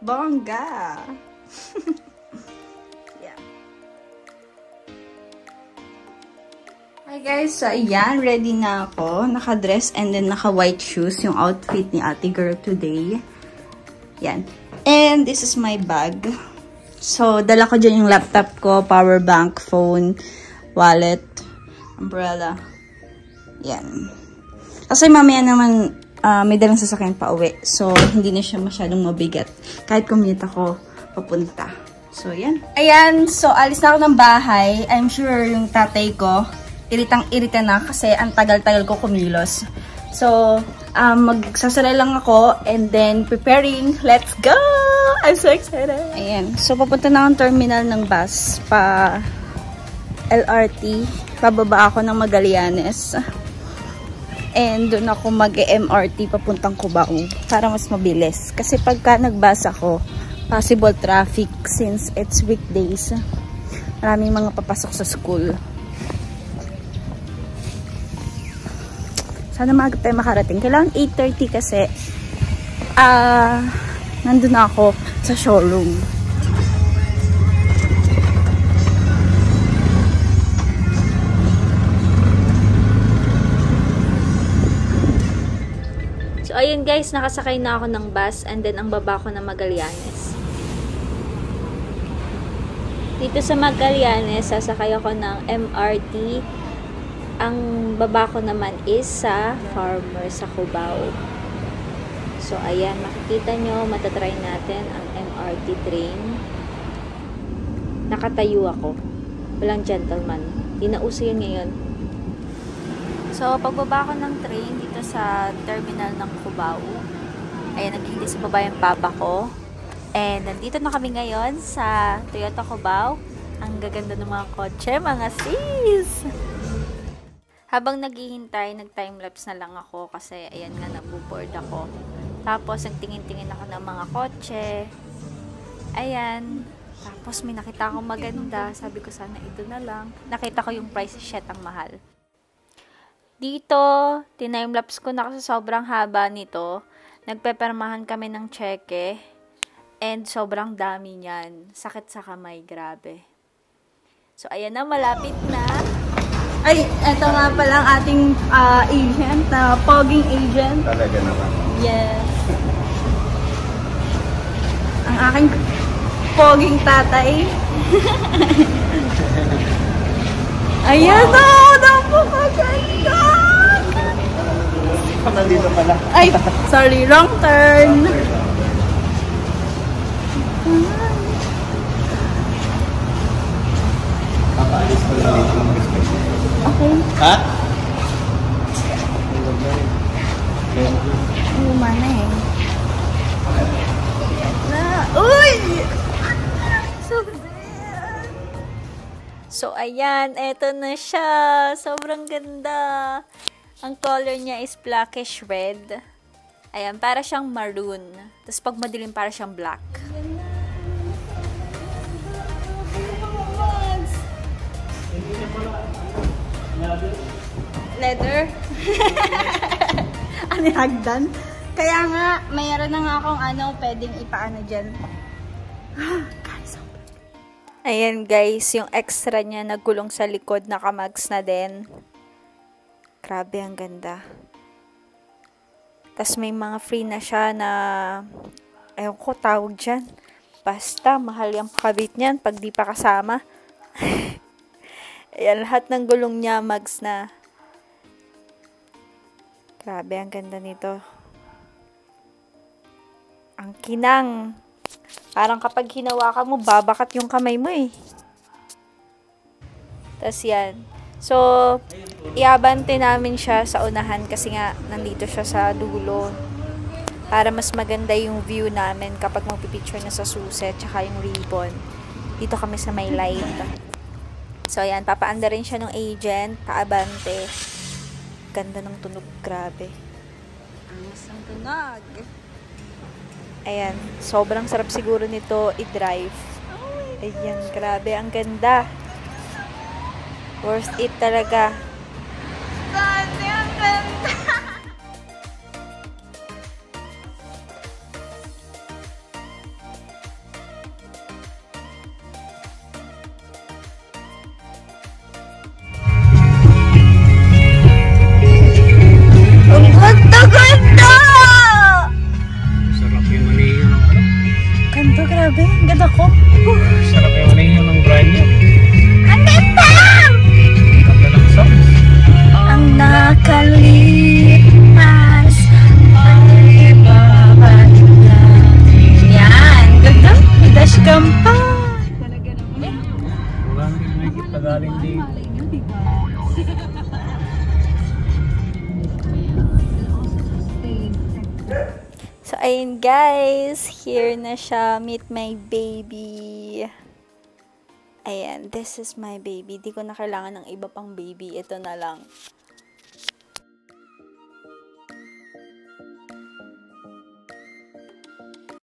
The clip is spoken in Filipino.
Bongga! Yeah. Hi guys, so ayan, ready na ako. Naka-dress and then naka-white shoes yung outfit ni ate girl today. Yan. And this is my bag. So, dala ko dyan yung laptop ko, power bank, phone, wallet, umbrella. Yan. Kasi mamaya naman, may dalang sasakyan pa uwi. So, hindi na siya masyadong mabigat. Kahit commute ako papunta. So, yan. Ayan. So, alis na ako ng bahay. I'm sure yung tatay ko, iritang-irita na kasi ang tagal-tagal ko kumilos. So, magsasala lang ako and then preparing. Let's go! I'm so excited! Ayan. So, papunta na akong terminal ng bus pa LRT. Pababa ako ng Magallanes. And doon ako mag-MRT papuntang Cubao para mas mabilis. Kasi pagka nag-bus ako, possible traffic since it's weekdays. Maraming mga papasok sa school. Sana maaga tayo makarating. Kailangan 8:30 kasi nandun na ako sa showroom. So, ayun guys, nakasakay na ako ng bus and then ang baba ko na Magallanes. Dito sa Magallanes, sasakay ako ng MRT. Ang baba ko naman is sa Farmer sa Cubao. So, ayan, makikita nyo, matatry natin ang MRT train. Nakatayo ako. Walang gentleman. Di na uso yun ngayon. So, pagbaba ko ng train dito sa terminal ng Cubao, ayan, naghihintay sa baba yung papa ko. And nandito na kami ngayon sa Toyota Cubao. Ang gaganda ng mga kotse, mga sis! Habang naghihintay, nag-timelapse na lang ako kasi ayan nga, nabuboard ako. Tapos, nagtingin-tingin ako ng mga kotse. Ayan. Tapos, may nakita akong maganda. Sabi ko, sana ito na lang. Nakita ko yung price, shit, ang mahal. Dito, tinimelapse ko na kasi sobrang haba nito. Nagpepermahan kami ng cheque. And sobrang dami niyan. Sakit sa kamay, grabe. So, ayan na, malapit na. Ay, eto nga pala ang ating agent, pogging agent. Talaga naman. Yes. Ang aking pogging tatay. Ayan o! Napakaganda! Nandito pala. Ay, sorry, wrong turn. Papaalis ko lang dito ng respect. Okay. Ha? Mana eh. Na, uy! So, ayan, eto na siya. Sobrang ganda. Ang color niya is blackish red. Ayan, para siyang maroon. Tapos pag madilim, para siyang black. Leather? Ano hagdan? Kaya nga, mayroon na nga akong pwedeng ipaano dyan. Ayan guys, yung extra niya nagkulong sa likod, nakamags na din. Grabe, ang ganda. Tas may mga free na siya na, ayun ko, tawag dyan. Basta, mahal yung pakabit niyan pag di pa kasama. Ayan, lahat ng gulong niya, mags na. Grabe, ang ganda nito. Ang kinang. Parang kapag hinawakan mo, babakat yung kamay mo eh. Tas yan. So, iabante namin siya sa unahan kasi nga nandito siya sa dulo. Para mas maganda yung view namin kapag magpipicture na sa susi tsaka yung ribbon. Dito kami sa may light. So, ayan. Papaanda rin siya ng agent. Paabante. Ganda ng tunog, grabe. Angas ang tunog. Ayan, sobrang sarap siguro nito i-drive. Ayan, grabe, ang ganda. Worth it talaga. Grabe, ang ganda. Pagaling din. So, ayun guys. Here na siya. Meet my baby. Ayan. This is my baby. Di ko na kailangan ng iba pang baby. Ito na lang.